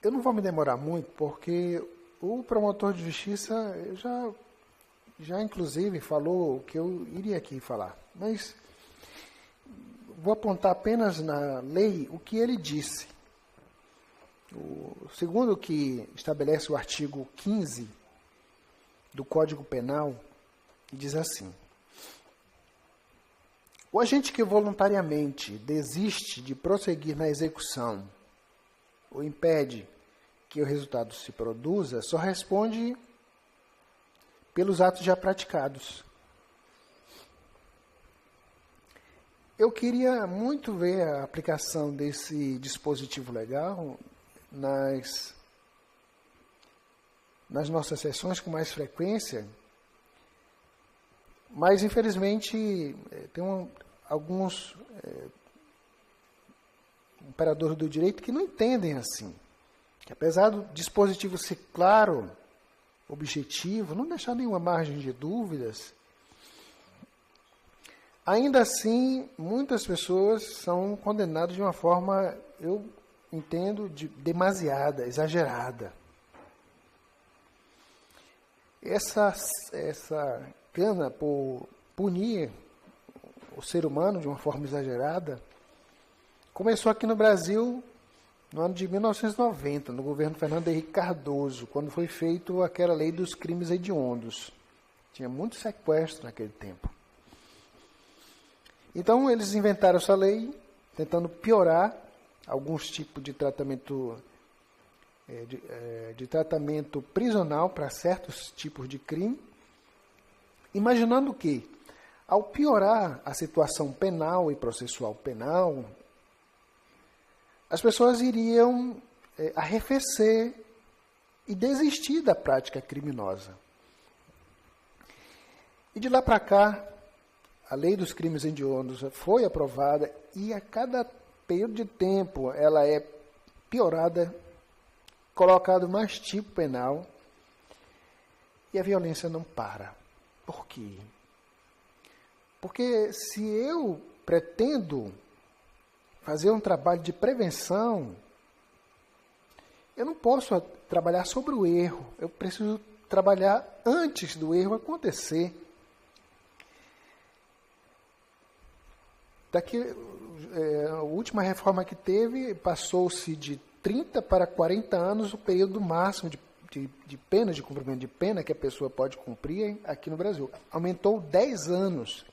Eu não vou me demorar muito, porque o promotor de justiça já inclusive falou o que eu iria aqui falar. Mas vou apontar apenas na lei o que ele disse. Segundo o que estabelece o artigo 15 do Código Penal, diz assim: o agente que voluntariamente desiste de prosseguir na execução ou impede que o resultado se produza, só responde pelos atos já praticados. Eu queria muito ver a aplicação desse dispositivo legal nas nossas sessões com mais frequência, mas infelizmente tem alguns operadores do direito que não entendem assim. Que apesar do dispositivo ser claro, objetivo, não deixar nenhuma margem de dúvidas, ainda assim, muitas pessoas são condenadas de uma forma, eu entendo, demasiada, exagerada. Essa gana por punir o ser humano de uma forma exagerada começou aqui no Brasil no ano de 1990, no governo Fernando Henrique Cardoso, quando foi feita aquela lei dos crimes hediondos. Tinha muito sequestro naquele tempo. Então, eles inventaram essa lei, tentando piorar alguns tipos de tratamento, de tratamento prisional para certos tipos de crime, imaginando que, ao piorar a situação penal e processual penal, as pessoas iriam arrefecer e desistir da prática criminosa. E de lá para cá, a lei dos crimes hediondos foi aprovada e a cada período de tempo ela é piorada, colocado mais tipo penal e a violência não para. Por quê? Porque se eu pretendo fazer um trabalho de prevenção, eu não posso trabalhar sobre o erro, eu preciso trabalhar antes do erro acontecer. A última reforma que teve, passou-se de 30 para 40 anos o período máximo de pena, de cumprimento de pena que a pessoa pode cumprir aqui no Brasil. Aumentou 10 anos.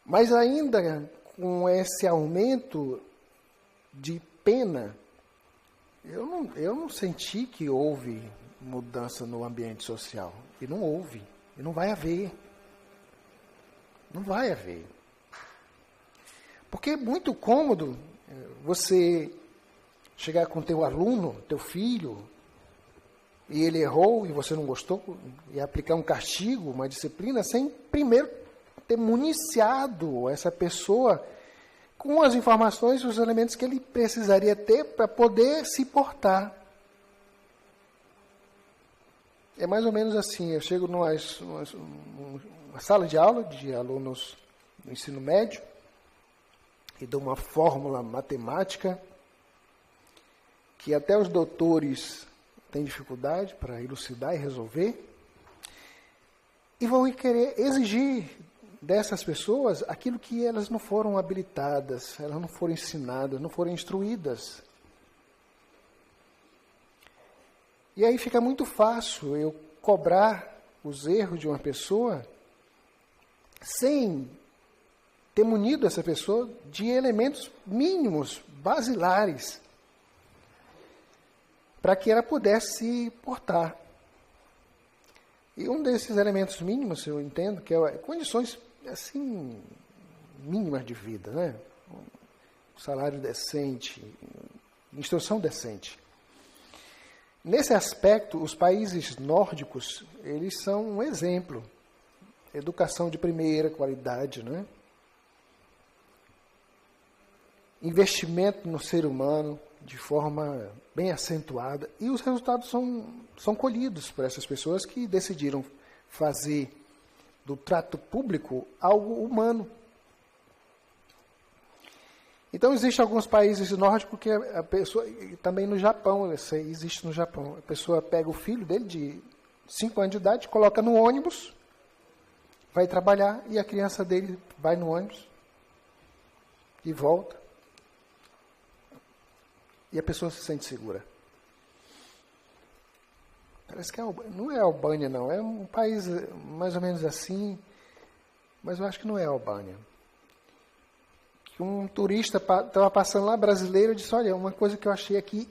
Mas ainda com esse aumento de pena, eu não senti que houve mudança no ambiente social. E não houve. E não vai haver. Não vai haver. Porque é muito cômodo você chegar com teu aluno, teu filho, e ele errou e você não gostou, e aplicar um castigo, uma disciplina, sem primeiro ter municiado essa pessoa com as informações e os elementos que ele precisaria ter para poder se portar. É mais ou menos assim, eu chego numa sala de aula de alunos do ensino médio e dou uma fórmula matemática que até os doutores têm dificuldade para elucidar e resolver, e vão querer exigir dessas pessoas aquilo que elas não foram habilitadas, elas não foram ensinadas, não foram instruídas. E aí fica muito fácil eu cobrar os erros de uma pessoa sem ter munido essa pessoa de elementos mínimos, basilares, para que ela pudesse se portar. E um desses elementos mínimos, eu entendo, que é condições assim mínimas de vida, né? Um salário decente, instrução decente. Nesse aspecto, os países nórdicos, eles são um exemplo. Educação de primeira qualidade, né? Investimento no ser humano de forma bem acentuada. E os resultados são colhidos por essas pessoas que decidiram fazer do trato público algo humano. Então, existem alguns países nórdicos que a pessoa, e também no Japão, isso aí existe no Japão, a pessoa pega o filho dele de 5 anos de idade, coloca no ônibus, vai trabalhar e a criança dele vai no ônibus e volta. E a pessoa se sente segura. Parece que não é a Albânia, não. É um país mais ou menos assim, mas eu acho que não é a Albânia. Que um turista estava passando lá, brasileiro, e disse, olha, uma coisa que eu achei aqui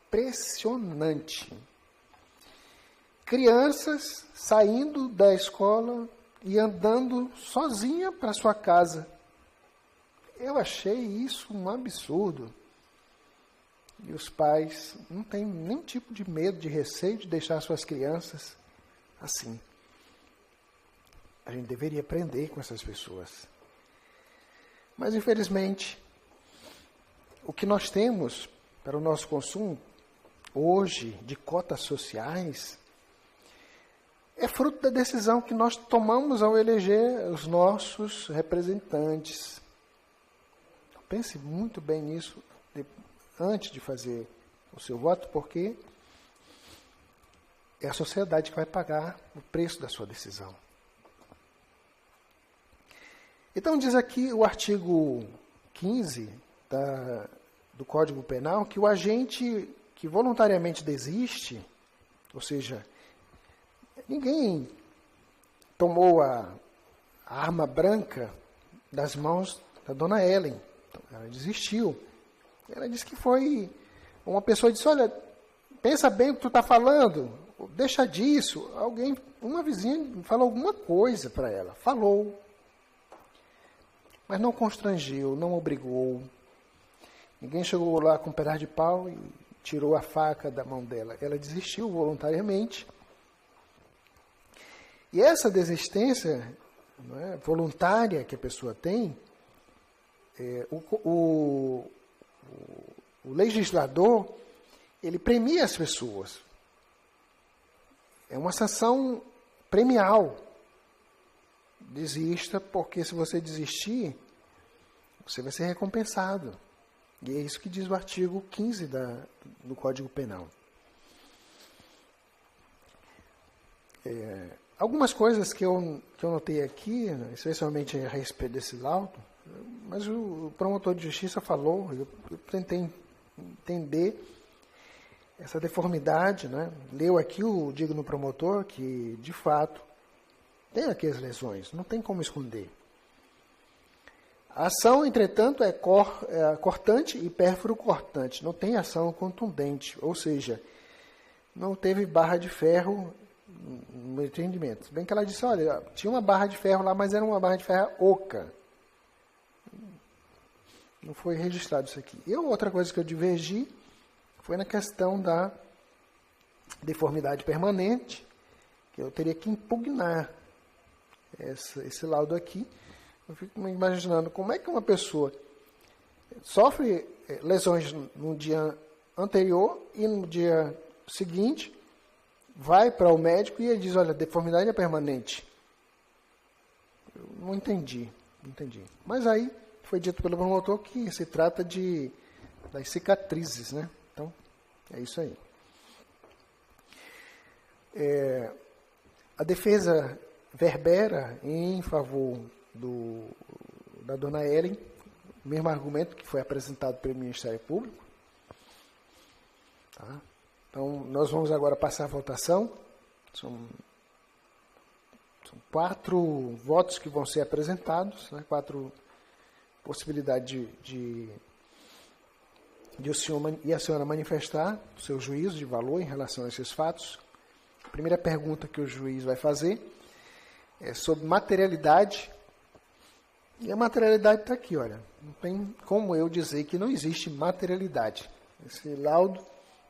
impressionante. Crianças saindo da escola e andando sozinha para sua casa. Eu achei isso um absurdo. E os pais não têm nenhum tipo de medo, de receio de deixar suas crianças assim. A gente deveria aprender com essas pessoas. Mas, infelizmente, o que nós temos para o nosso consumo hoje de cotas sociais é fruto da decisão que nós tomamos ao eleger os nossos representantes. Pense muito bem nisso antes de fazer o seu voto, porque é a sociedade que vai pagar o preço da sua decisão. Então, diz aqui o artigo 15 do Código Penal que o agente que voluntariamente desiste, ou seja, ninguém tomou a arma branca das mãos da dona Ellen. Então, ela desistiu. Ela disse que foi uma pessoa que disse, olha, pensa bem o que tu está falando, deixa disso. Uma vizinha falou alguma coisa para ela, falou. Mas não constrangiu, não obrigou. Ninguém chegou lá com um pedaço de pau e tirou a faca da mão dela. Ela desistiu voluntariamente. E essa desistência, não é, voluntária que a pessoa tem, o legislador, ele premia as pessoas. É uma sanção premial. Desista, porque se você desistir, você vai ser recompensado. E é isso que diz o artigo 15 do Código Penal. Algumas coisas que eu notei aqui, especialmente a respeito desse laudo, mas o promotor de justiça falou, eu tentei entender essa deformidade, né? Leu aqui o digno promotor que, de fato, tem aqui as lesões, não tem como esconder. A ação, entretanto, é cortante e pérfuro cortante, não tem ação contundente, ou seja, não teve barra de ferro no entendimento. Se bem que ela disse, olha, tinha uma barra de ferro lá, mas era uma barra de ferro oca. Não foi registrado isso aqui. E outra coisa que eu divergi foi na questão da deformidade permanente, que eu teria que impugnar esse laudo aqui. Eu fico me imaginando como é que uma pessoa sofre lesões no dia anterior e no dia seguinte vai para o médico e ele diz, olha, a deformidade é permanente. Eu não entendi. Mas aí foi dito pelo promotor que se trata das cicatrizes, né? Então, é isso aí. A defesa verbera em favor da dona Ellen, o mesmo argumento que foi apresentado pelo Ministério Público. Tá? Então, nós vamos agora passar a votação. São 4 votos que vão ser apresentados, né? 4 possibilidades de o senhor e a senhora manifestar o seu juízo de valor em relação a esses fatos. A primeira pergunta que o juiz vai fazer é sobre materialidade. E a materialidade está aqui, olha. Não tem como eu dizer que não existe materialidade. Esse laudo,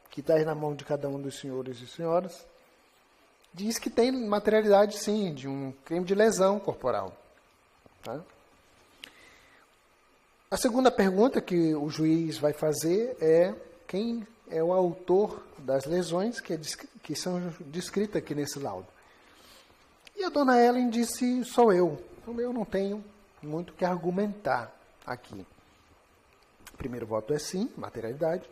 que está aí na mão de cada um dos senhores e senhoras, diz que tem materialidade, sim, de um crime de lesão corporal. Tá? A segunda pergunta que o juiz vai fazer é quem é o autor das lesões que são descritas aqui nesse laudo. E a dona Ellen disse, sou eu. Então, eu não tenho muito o que argumentar aqui. primeiro voto é sim, materialidade.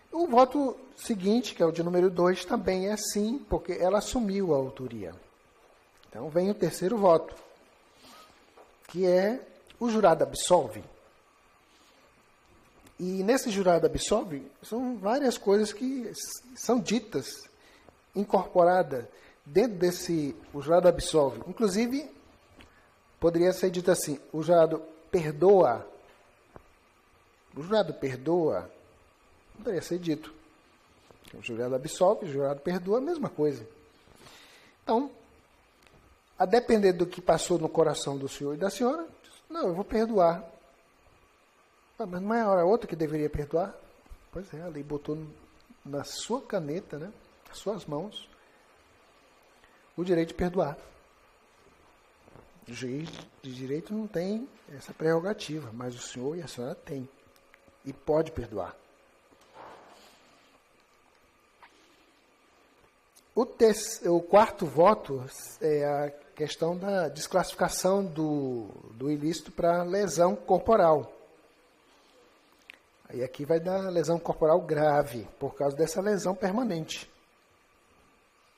O voto seguinte, que é o de número 2, também é sim, porque ela assumiu a autoria. Então vem o terceiro voto, que é o jurado absolve. E nesse jurado absolve, são várias coisas que são ditas, incorporadas dentro desse, o jurado absolve. Inclusive, poderia ser dito assim, o jurado perdoa. O jurado perdoa, poderia ser dito. O jurado absolve, o jurado perdoa, a mesma coisa. Então, a depender do que passou no coração do senhor e da senhora, não, eu vou perdoar. Mas não é a hora outra que deveria perdoar? Pois é, a lei botou na sua caneta, né, nas suas mãos, o direito de perdoar. O juiz de direito não tem essa prerrogativa, mas o senhor e a senhora têm. E pode perdoar. O quarto voto é a questão da desclassificação do ilícito para lesão corporal. Aí aqui vai dar lesão corporal grave, por causa dessa lesão permanente.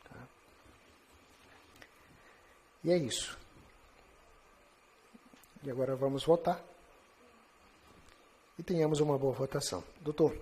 Tá? E é isso. E agora vamos votar. E tenhamos uma boa votação. Doutor,